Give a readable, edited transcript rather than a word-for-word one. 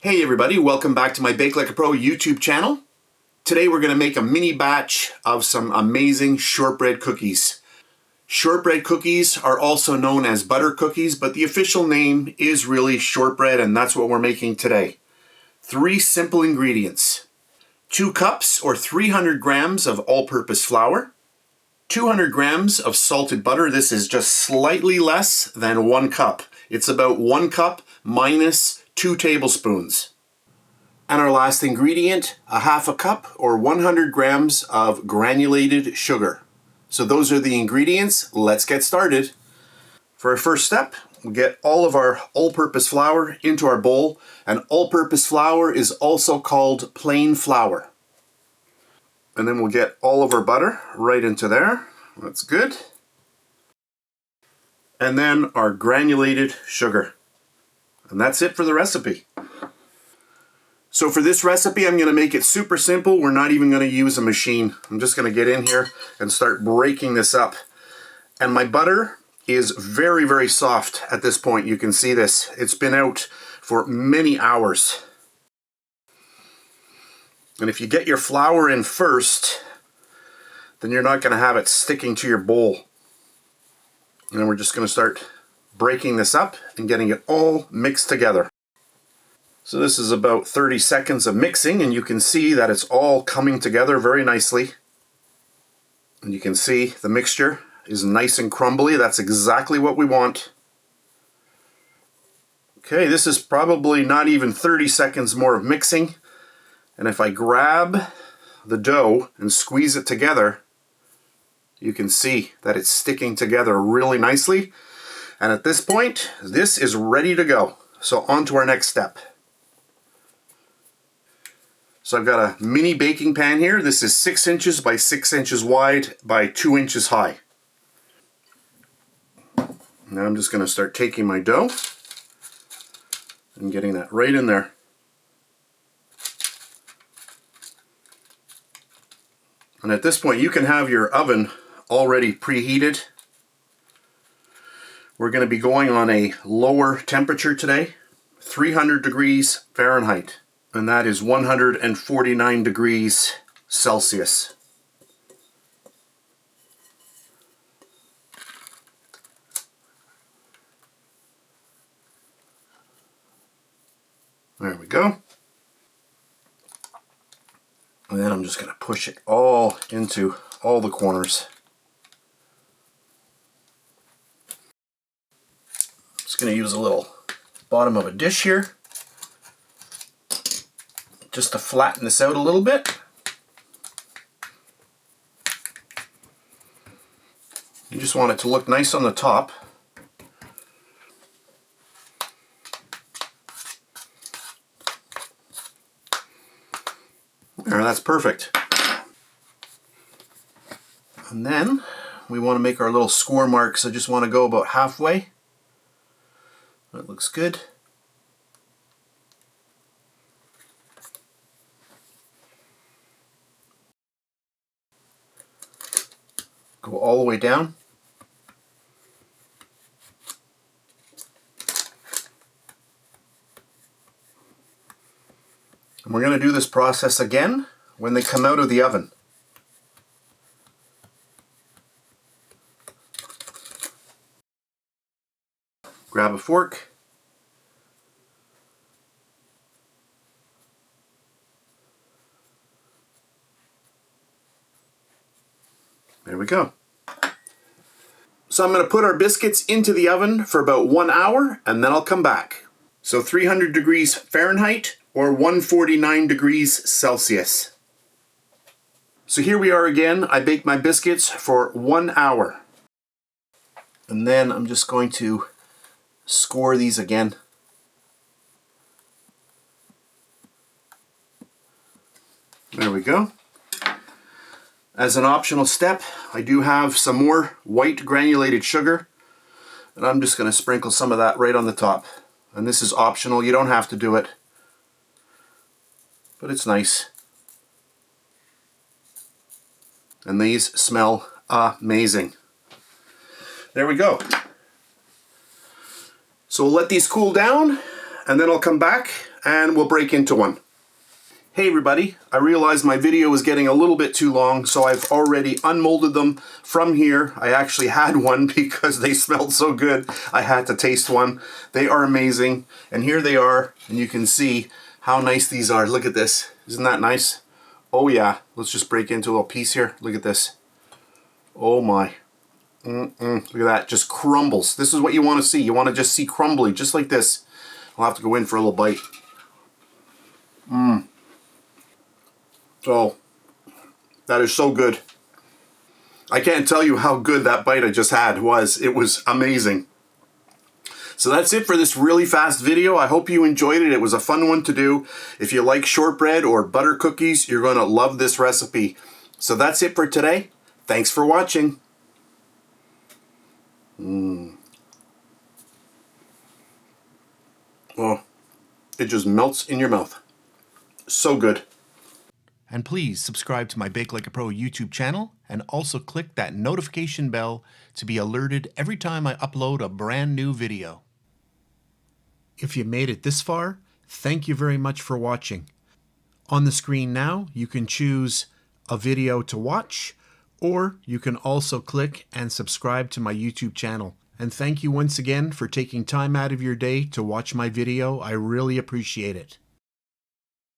Hey everybody, welcome back to my BakeLikeAPro YouTube channel. Today we're going to make a mini batch of some amazing shortbread cookies. Shortbread cookies are also known as butter cookies, but the official name is really shortbread, and that's what we're making today. 3 simple ingredients. 2 cups or 300 grams of all-purpose flour. 200 grams of salted butter. This is just slightly less than 1 cup. It's about 1 cup minus 2 tablespoons. And our last ingredient, a half a cup or 100 grams of granulated sugar. So those are the ingredients. Let's get started. For our first step, we'll get all of our all-purpose flour into our bowl. And all-purpose flour is also called plain flour. And then we'll get all of our butter right into there. That's good. And then our granulated sugar. And that's it for the recipe. So for this recipe, I'm going to make it super simple. We're not even going to use a machine. I'm just going to get in here and start breaking this up. And my butter is very, very soft at this point. You can see this. It's been out for many hours. And if you get your flour in first, then you're not going to have it sticking to your bowl. And then we're just going to start breaking this up and getting it all mixed together. So this is about 30 seconds of mixing, and you can see that it's all coming together very nicely. And you can see the mixture is nice and crumbly. That's exactly what we want. Okay, this is probably not even 30 seconds more of mixing. And if I grab the dough and squeeze it together, you can see that it's sticking together really nicely. And at this point, this is ready to go. So on to our next step. So I've got a mini baking pan here. This is 6 inches by 6 inches wide by 2 inches high. Now I'm just going to start taking my dough and getting that right in there. And at this point, you can have your oven already preheated. We're going to be going on a lower temperature today, 300 degrees Fahrenheit, and that is 149 degrees Celsius. There we go. And then I'm just going to push it all into all the corners. Just going to use a little bottom of a dish here just to flatten this out a little bit. You just want it to look nice on the top. There, that's perfect. And then we want to make our little score marks. I just want to go about halfway. That looks good. Go all the way down. And we're going to do this process again when they come out of the oven. Grab a fork. There we go. So I'm going to put our biscuits into the oven for about 1 hour, and then I'll come back. So 300 degrees Fahrenheit or 149 degrees Celsius. So here we are again. I baked my biscuits for 1 hour. And then I'm just going to score these again. There we go. As an optional step, I do have some more white granulated sugar, and I'm just going to sprinkle some of that right on the top. And this is optional, you don't have to do it, but it's nice. And these smell amazing. There we go. So we'll let these cool down, and then I'll come back and we'll break into one. Hey everybody, I realized my video was getting a little bit too long, so I've already unmolded them from here. I actually had one because they smelled so good. I had to taste one. They are amazing, and here they are, and you can see how nice these are. Look at this. Isn't that nice? Oh yeah, let's just break into a little piece here. Look at this. Oh my. Look at that, just crumbles. This is what you want to see. You want to just see crumbly, just like this. I'll have to go in for a little bite. Oh, that is so good. I can't tell you how good that bite I just had was. It was amazing. So that's it for this really fast video. I hope you enjoyed it. It was a fun one to do. If you like shortbread or butter cookies, you're going to love this recipe. So that's it for today. Thanks for watching. Oh, it just melts in your mouth. So good. And please subscribe to my Bake Like a Pro YouTube channel and also click that notification bell to be alerted every time I upload a brand new video. If you made it this far, thank you very much for watching. On the screen now, you can choose a video to watch, or you can also click and subscribe to my YouTube channel. And thank you once again for taking time out of your day to watch my video. I really appreciate it.